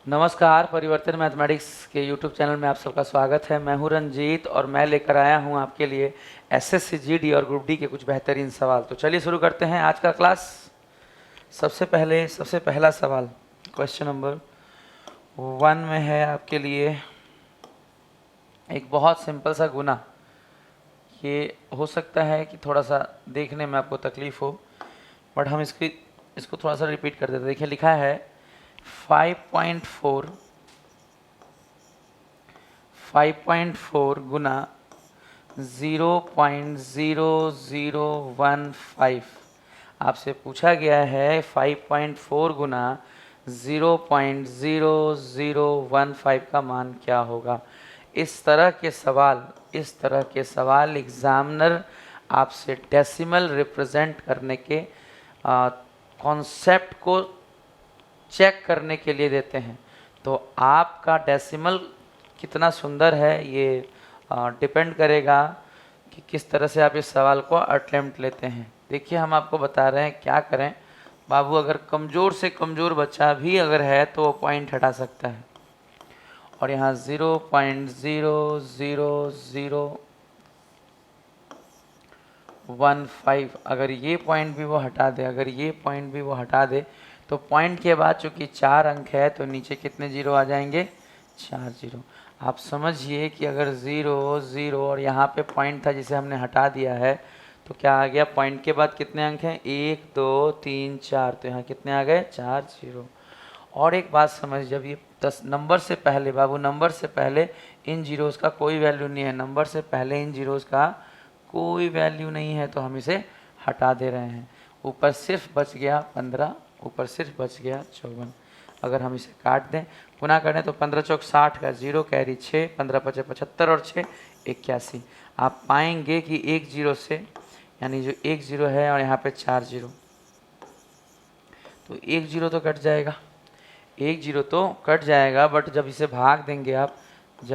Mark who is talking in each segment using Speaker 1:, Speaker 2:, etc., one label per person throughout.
Speaker 1: नमस्कार, परिवर्तन मैथमेटिक्स के यूट्यूब चैनल में आप सबका स्वागत है। मैं हूं रंजीत और मैं लेकर आया हूं आपके लिए एसएससी जीडी और ग्रुप डी के कुछ बेहतरीन सवाल। तो चलिए शुरू करते हैं आज का क्लास। सबसे पहला सवाल क्वेश्चन नंबर 1 में है आपके लिए एक बहुत सिंपल सा गुना। ये हो सकता है कि थोड़ा सा देखने में आपको तकलीफ हो, बट हम इसको थोड़ा सा रिपीट कर देते हैं। देखिए लिखा है 5.4 गुना 0.0015। आपसे पूछा गया है 5.4 गुना 0.0015 का मान क्या होगा। इस तरह के सवाल एग्जामिनर आपसे डेसिमल रिप्रेजेंट करने के कॉन्सेप्ट को चेक करने के लिए देते हैं। तो आपका डेसिमल कितना सुंदर है ये डिपेंड करेगा कि किस तरह से आप इस सवाल को अटेम्प्ट लेते हैं। देखिए हम आपको बता रहे हैं क्या करें बाबू। अगर कमज़ोर से कमज़ोर बच्चा भी अगर है तो वो पॉइंट हटा सकता है, और यहाँ 0.0015 अगर ये पॉइंट भी वो हटा दे, तो पॉइंट के बाद चूंकि 4 अंक है तो नीचे कितने जीरो आ जाएंगे? 4 जीरो। आप समझिए कि अगर 0 0 और यहाँ पे पॉइंट था जिसे हमने हटा दिया है, तो क्या आ गया? पॉइंट के बाद कितने अंक हैं? 1 2 3 4, तो यहाँ कितने आ गए? 4 जीरो। और एक बात समझ, जब ये 10 नंबर से पहले बाबू, नंबर से पहले इन जीरोज़ का कोई वैल्यू नहीं है, नंबर से पहले इन जीरोज़ का कोई वैल्यू नहीं है, तो हम इसे हटा दे रहे हैं। ऊपर सिर्फ बच गया 15, ऊपर सिर्फ बच गया 54। अगर हम इसे काट दें, गुना करें तो 15 चौक 60 का 0 कैरी 6, 15 पचे 75 और 6 81। आप पाएंगे कि एक जीरो से, यानी जो एक जीरो है और यहाँ पे 4 जीरो, तो एक जीरो तो कट जाएगा, बट जब इसे भाग देंगे आप, तो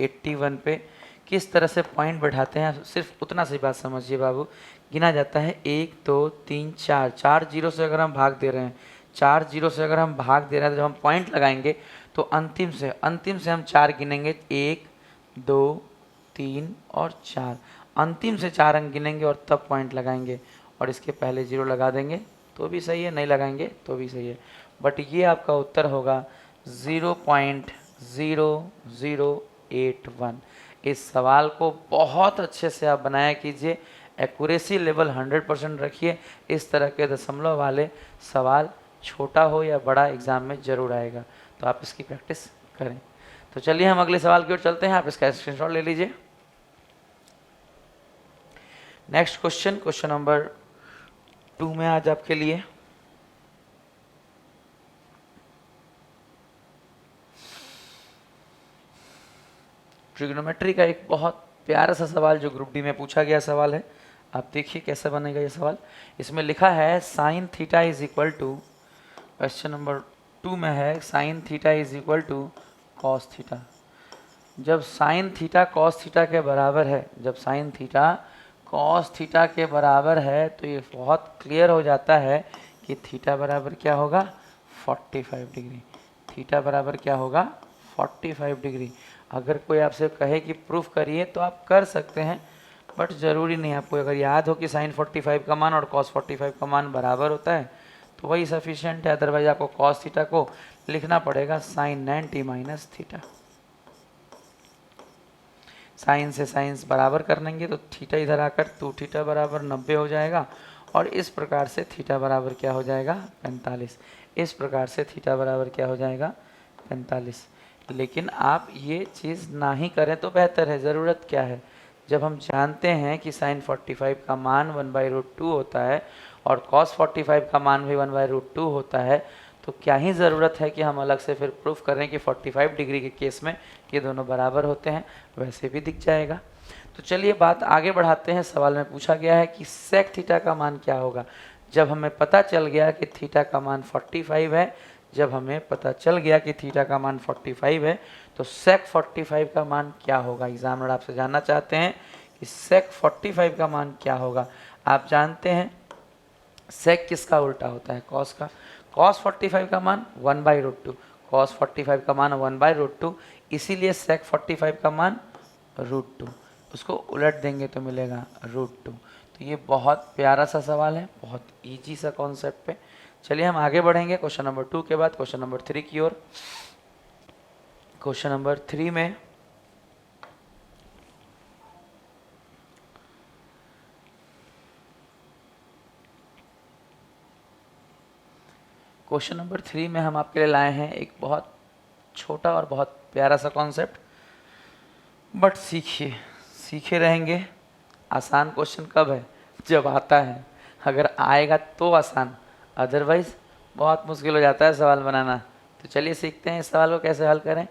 Speaker 1: 81 पे किस तरह से पॉइंट बैठाते हैं, सिर्फ उतना सी बात समझिए बाबू। गिना जाता है 1 2 3 4, 4 जीरो से अगर हम भाग दे रहे हैं, तो जब हम पॉइंट लगाएंगे तो अंतिम से हम 4 गिनेंगे, 1 2 3 और 4। अंतिम से 4 अंक गिनेंगे और तब पॉइंट लगाएंगे, और इसके पहले जीरो लगा देंगे तो भी सही है, नहीं लगाएंगे तो भी सही है। बट ये आपका उत्तर होगा 0.0081। इस सवाल को बहुत अच्छे से आप बनाया कीजिए, एक्यूरेसी लेवल 100% रखिए। इस तरह के दशमलव वाले सवाल छोटा हो या बड़ा एग्जाम में जरूर आएगा, तो आप इसकी प्रैक्टिस करें। तो चलिए हम अगले सवाल की ओर चलते हैं, आप इसका स्क्रीनशॉट ले लीजिए। नेक्स्ट क्वेश्चन नंबर 2 में आज आपके लिए ट्रिग्नोमेट्री का एक बहुत प्यारा सा सवाल जो ग्रुप डी में पूछा गया सवाल है। आप देखिए कैसे बनेगा ये सवाल। इसमें लिखा है sine theta is equal to, question number 2 में है sine theta is equal to cos theta. जब साइन थीटा कॉस थीटा के बराबर है, तो ये बहुत क्लियर हो जाता है कि थीटा बराबर क्या होगा? 45 डिग्री। थीटा बराबर क्या होगा? 45 डिग्री। अगर कोई आपसे कहे कि प्रूफ करिए तो आप कर सकते हैं, बट ज़रूरी नहीं। आपको अगर याद हो कि साइन 45 का मान और कॉस 45 का मान बराबर होता है तो वही सफिशिएंट है। अदरवाइज आपको कॉस थीटा को लिखना पड़ेगा साइन 90 माइनस थीटा। साइन से साइंस बराबर कर लेंगे तो थीटा इधर आकर 2 थीटा बराबर 90 हो जाएगा, और इस प्रकार से थीटा बराबर क्या हो जाएगा? 45। इस प्रकार से थीटा बराबर क्या हो जाएगा? 45। लेकिन आप ये चीज़ ना ही करें तो बेहतर है। ज़रूरत क्या है? जब हम जानते हैं कि साइन 45 का मान 1/√2 होता है और कॉस 45 का मान भी 1/√2 होता है, तो क्या ही ज़रूरत है कि हम अलग से फिर प्रूफ करें कि 45 डिग्री के केस में ये दोनों बराबर होते हैं, वैसे भी दिख जाएगा। तो चलिए बात आगे बढ़ाते हैं। सवाल में पूछा गया है कि सेक थीटा का मान क्या होगा। जब हमें पता चल गया कि थीटा का मान 45 है, तो सेक 45 का मान क्या होगा? एग्जामिनर आपसे जानना चाहते हैं कि सेक 45 का मान क्या होगा। आप जानते हैं सेक किसका उल्टा होता है? कॉस का। cos 45 का मान 1/√2, cos 45 का मान 1/√2, इसीलिए sec 45 का मान √2, उसको उलट देंगे तो मिलेगा √2। तो ये बहुत प्यारा सा सवाल है, बहुत इजी सा कॉन्सेप्ट पे। चलिए हम आगे बढ़ेंगे क्वेश्चन नंबर 2 के बाद क्वेश्चन नंबर 3 की ओर। क्वेश्चन नंबर 3 में हम आपके लिए लाए हैं एक बहुत छोटा और बहुत प्यारा सा कॉन्सेप्ट, बट सीखे रहेंगे। आसान क्वेश्चन कब है? जब आता है। अगर आएगा तो आसान, अदरवाइज बहुत मुश्किल हो जाता है सवाल बनाना। तो चलिए सीखते हैं इस सवाल को कैसे हल करें।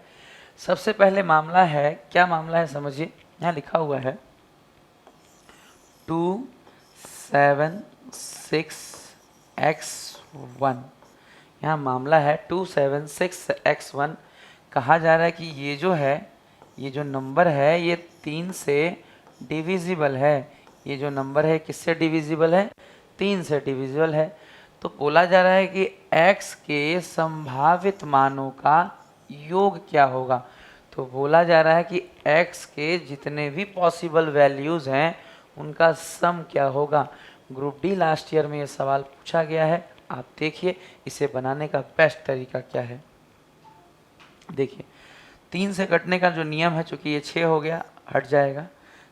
Speaker 1: सबसे पहले मामला है, क्या मामला है समझिए, यहाँ लिखा हुआ है 2 7 6 x1। यहाँ मामला है 2 7 6 x1। कहा जा रहा है कि ये जो नंबर है ये 3 से डिविजिबल है। ये जो नंबर है किससे डिविजिबल है? 3 से डिविजिबल है। तो बोला जा रहा है कि x के संभावित मानों का योग क्या होगा। तो बोला जा रहा है कि x के जितने भी पॉसिबल वैल्यूज़ हैं उनका सम क्या होगा। ग्रुप डी लास्ट ईयर में ये सवाल पूछा गया है। आप देखिए इसे बनाने का बेस्ट तरीका क्या है। देखिए 3 से कटने का जो नियम है, चूँकि ये 6 हो गया हट जाएगा,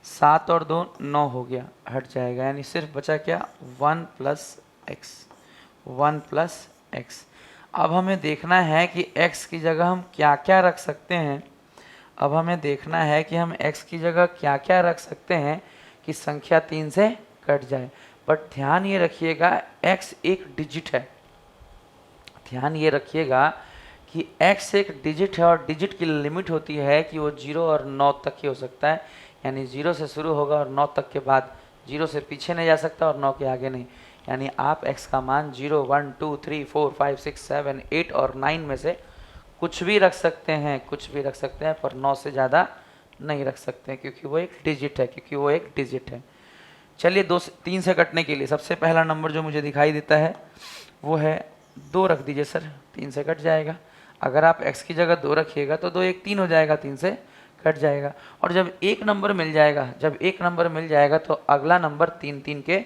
Speaker 1: 7 और 2 9 हो गया हट जाएगा, यानी सिर्फ बचा क्या 1 + x। अब हमें देखना है कि x की जगह हम क्या क्या रख सकते हैं। अब हमें देखना है कि हम x की जगह क्या क्या रख सकते हैं कि संख्या 3 से कट जाए। बट ध्यान ये रखिएगा x एक डिजिट है। ध्यान ये रखिएगा कि x एक डिजिट है और डिजिट की लिमिट होती है कि वो 0 और 9 तक ही हो सकता है, यानी 0 से शुरू होगा और 9 तक के बाद, 0 से पीछे नहीं जा सकता और 9 के आगे नहीं। यानी आप x का मान 0 1 2 3 4 5 6 7 8 और 9 में से कुछ भी रख सकते हैं, पर 9 से ज़्यादा नहीं रख सकते क्योंकि वो एक डिजिट है। चलिए 3 से कटने के लिए सबसे पहला नंबर जो मुझे दिखाई देता है वो है 2 रख दीजिए सर, 3 से कट जाएगा। अगर आप x की जगह 2 रखिएगा तो 2 1 3 हो जाएगा, 3 से कट जाएगा। और जब एक नंबर मिल जाएगा तो अगला नंबर 3 3 के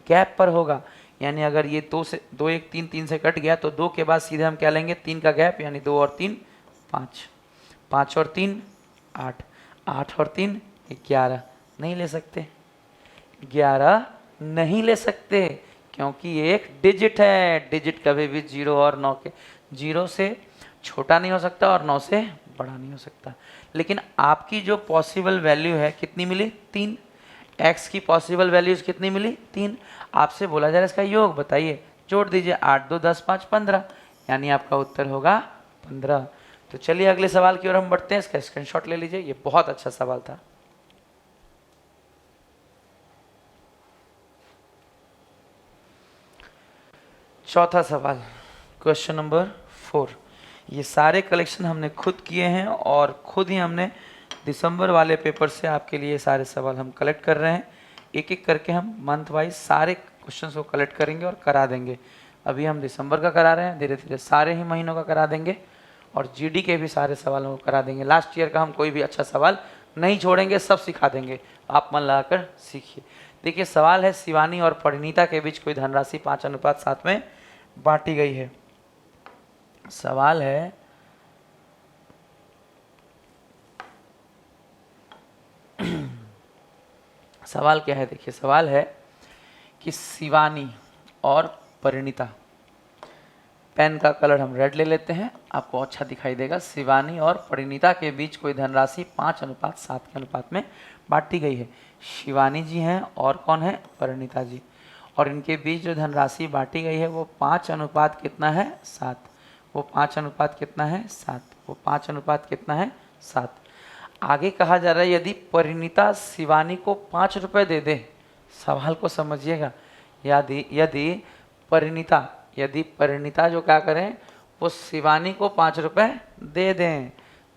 Speaker 1: गैप पर होगा। यानी अगर ये 2 1 3 3 से कट गया तो 2 के बाद सीधे हम क्या लेंगे, 3 का गैप, यानी 2 और 3 5, 5 और 3 8, 8 और 3 11। नहीं ले सकते, 11 नहीं ले सकते क्योंकि ये एक डिजिट है। डिजिट कभी भी 0 और 9 के 0 से छोटा नहीं हो सकता और 9 से बड़ा नहीं हो सकता। लेकिन आपकी जो पॉसिबल वैल्यू है कितनी मिली? 3। x की पॉसिबल वैल्यूज कितनी मिली? 3। आपसे बोला जा रहा है इसका योग बताइए, जोड़ दीजिए, 8 2 10 5 15, यानी आपका उत्तर होगा 15। तो चलिए अगले सवाल की ओर हम बढ़ते हैं। इसका स्क्रीनशॉट ले लीजिए, ये बहुत अच्छा सवाल था। चौथा सवाल, क्वेश्चन नंबर 4। ये सारे कलेक्शन हमने खुद किए हैं और खुद ही हमने दिसंबर वाले पेपर से आपके लिए सारे सवाल हम कलेक्ट कर रहे हैं। एक एक करके हम मंथ वाइज सारे क्वेश्चंस को कलेक्ट करेंगे और करा देंगे। अभी हम दिसंबर का करा रहे हैं, धीरे धीरे सारे ही महीनों का करा देंगे और जीडी के भी सारे सवालों को करा देंगे। लास्ट ईयर का हम कोई भी अच्छा सवाल नहीं छोड़ेंगे, सब सिखा देंगे, आप मन लगाकर सीखिए। देखिए सवाल है, शिवानी और परिणीता के बीच कोई धनराशि 5:7 में बांटी गई है। सवाल है सवाल क्या है? देखिए सवाल है कि शिवानी और परिणीता, पेन का कलर हम रेड ले लेते हैं, आपको अच्छा दिखाई देगा। शिवानी और परिणीता के बीच कोई धनराशि 5:7 के अनुपात में बांटी गई है। शिवानी जी हैं और कौन है? परिणीता जी। और इनके बीच जो धनराशि बांटी गई है वो 5 अनुपात कितना है? 7। वो 5 अनुपात कितना है? 7। वो 5 अनुपात कितना है? 7। आगे कहा जा रहा है यदि परिणीता शिवानी को 5 रुपये दे दे, सवाल को समझिएगा, यदि परिणीता जो क्या करें, वो शिवानी को 5 रुपये दे दें।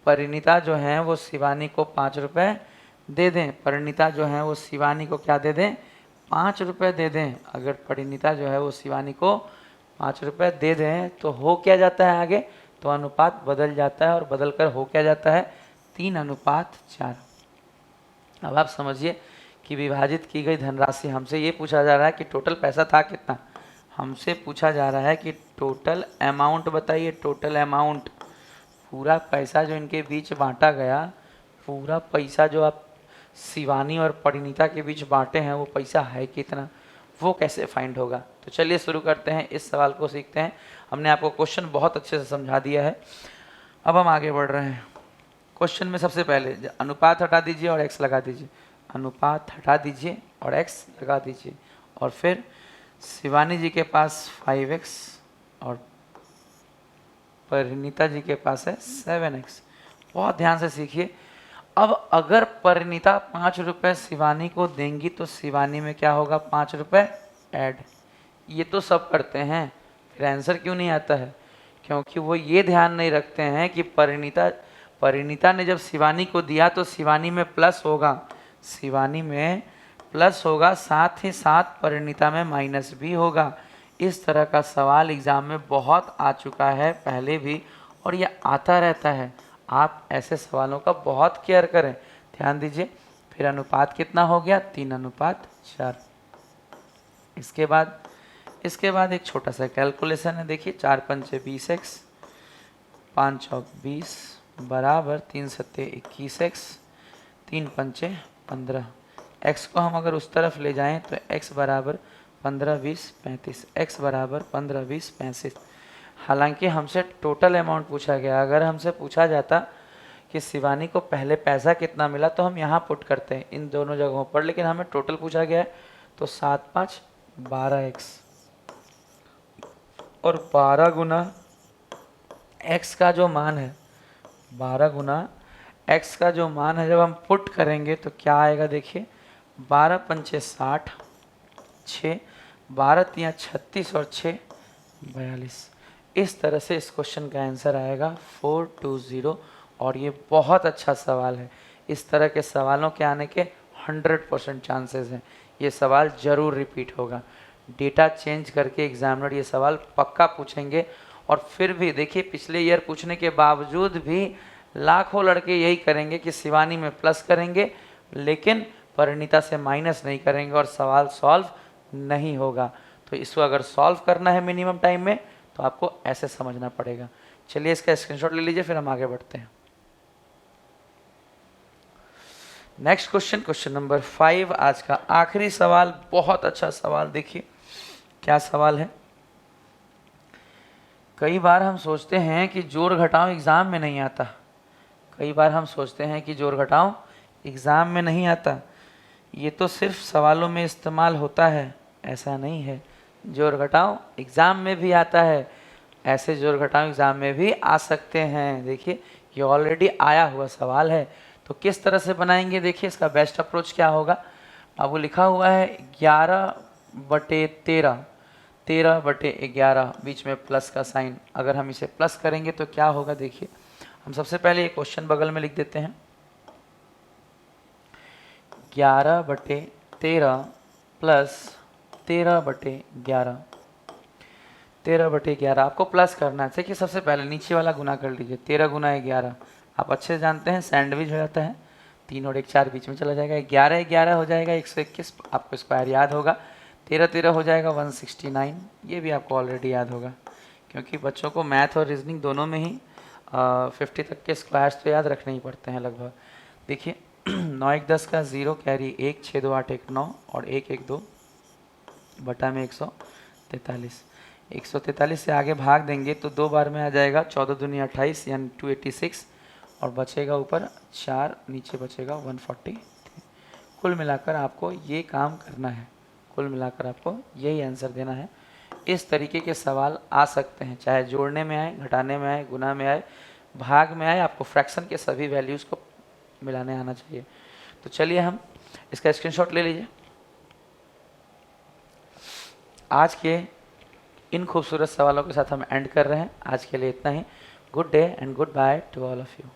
Speaker 1: परिणीता जो हैं वो शिवानी को 5 रुपये दे दें। परिणीता जो हैं वो शिवानी को क्या दे दें? 5 रुपये दे दें। अगर परिणीता जो है वो शिवानी को 5 रुपये दे दें तो हो क्या जाता है आगे, तो अनुपात बदल जाता है और बदल कर हो क्या जाता है 3:4। अब आप समझिए कि विभाजित की गई धनराशि, हमसे ये पूछा जा रहा है कि टोटल पैसा था कितना, हमसे पूछा जा रहा है कि टोटल अमाउंट बताइए, टोटल अमाउंट, पूरा पैसा जो इनके बीच बांटा गया, पूरा पैसा जो आप शिवानी और परिणीता के बीच बांटे हैं वो पैसा है कितना, वो कैसे फाइंड होगा। तो चलिए शुरू करते हैं, इस सवाल को सीखते हैं। हमने आपको क्वेश्चन बहुत अच्छे से समझा दिया है, अब हम आगे बढ़ रहे हैं। क्वेश्चन में सबसे पहले अनुपात हटा दीजिए और x लगा दीजिए, अनुपात हटा दीजिए और x लगा दीजिए, और फिर शिवानी जी के पास 5x और परिणीता जी के पास है 7x। बहुत ध्यान से सीखिए। अब अगर परिणीता 5 रुपये शिवानी को देंगी तो शिवानी में क्या होगा, 5 रुपये ऐड। ये तो सब करते हैं, फिर आंसर क्यों नहीं आता है, क्योंकि वो ये ध्यान नहीं रखते हैं कि परिणीता ने जब शिवानी को दिया तो शिवानी में प्लस होगा, शिवानी में प्लस होगा, साथ ही साथ परिणीता में माइनस भी होगा। इस तरह का सवाल एग्ज़ाम में बहुत आ चुका है पहले भी, और ये आता रहता है। आप ऐसे सवालों का बहुत केयर करें, ध्यान दीजिए। फिर अनुपात कितना हो गया, 3:4। इसके बाद एक छोटा सा कैलकुलेशन है, देखिए 4 पंचे 20x, 5 चौक 20 बराबर 3 सत्ते 21x, 3 पंचे 15। x को हम अगर उस तरफ ले जाएं तो x बराबर 15 20 35, x बराबर 15 20 35। हालांकि हमसे टोटल अमाउंट पूछा गया, अगर हमसे पूछा जाता कि शिवानी को पहले पैसा कितना मिला तो हम यहाँ पुट करते हैं इन दोनों जगहों पर, लेकिन हमें टोटल पूछा गया है तो 7 5 12x और 12 गुना x का जो मान है, 12 गुना x का जो मान है जब हम पुट करेंगे तो क्या आएगा, देखिए 12 पंचे 60, 6 12 तियाँ 36 और 6 42। इस तरह से इस क्वेश्चन का आंसर आएगा 420। और ये बहुत अच्छा सवाल है, इस तरह के सवालों के आने के 100% चांसेस हैं। ये सवाल ज़रूर रिपीट होगा, डेटा चेंज करके एग्जामिनर ये सवाल पक्का पूछेंगे। और फिर भी देखिए पिछले ईयर पूछने के बावजूद भी लाखों लड़के यही करेंगे कि शिवानी में प्लस करेंगे लेकिन परिणीता से माइनस नहीं करेंगे और सवाल सॉल्व नहीं होगा। तो इसको अगर सॉल्व करना है मिनिमम टाइम में तो आपको ऐसे समझना पड़ेगा। चलिए इसका स्क्रीनशॉट ले लीजिए, फिर हम आगे बढ़ते हैं। नेक्स्ट क्वेश्चन, क्वेश्चन नंबर 5, आज का आखिरी सवाल। बहुत अच्छा सवाल, देखिए क्या सवाल है। कई बार हम सोचते हैं कि जोड़ घटाव एग्जाम में नहीं आता, कई बार हम सोचते हैं कि जोड़ घटाव एग्जाम में नहीं आता, ये तो सिर्फ सवालों में इस्तेमाल होता है, ऐसा नहीं है। जोड़ घटाव एग्जाम में भी आता है, ऐसे जोड़ घटाव एग्जाम में भी आ सकते हैं। देखिए ये ऑलरेडी आया हुआ सवाल है, तो किस तरह से बनाएंगे, देखिए इसका बेस्ट अप्रोच क्या होगा। अब वो लिखा हुआ है 11/13, 13/11, बीच में प्लस का साइन, अगर हम इसे प्लस करेंगे तो क्या होगा, देखिए हम सबसे पहले ये क्वेश्चन बगल में लिख देते हैं। 11/13 प्लस 13/11, 13/11 आपको प्लस करना है। देखिए सबसे पहले नीचे वाला गुना कर लीजिए, 13 गुना 11, आप अच्छे से जानते हैं सैंडविच हो जाता है, 3 और 1 4 बीच में चला जाएगा, 11 11 हो जाएगा 121, आपको स्क्वायर याद होगा, 13 13 हो जाएगा 169, ये भी आपको ऑलरेडी याद होगा क्योंकि बच्चों को मैथ और रीजनिंग दोनों में ही 50 तक के स्क्वायर्स तो याद रखने ही पड़ते हैं लगभग। देखिए 9 1 10 का 0 कैरी 1, 6 2 8 1 9 और 1 1 2 बटा में 143, 143 से आगे भाग देंगे तो 2 बार में आ जाएगा, 14 दूनी 28 यानी 286 और बचेगा ऊपर 4, नीचे बचेगा 140। कुल मिलाकर आपको ये काम करना है, कुल मिलाकर आपको यही आंसर देना है। इस तरीके के सवाल आ सकते हैं, चाहे जोड़ने में आए, घटाने में आए, गुना में आए, भाग में आए, आपको फ्रैक्शन के सभी वैल्यूज़ को मिलाने आना चाहिए। तो चलिए हम इसका स्क्रीनशॉट ले लीजिए। आज के इन खूबसूरत सवालों के साथ हम एंड कर रहे हैं। आज के लिए इतना ही। Good day and goodbye to all of you.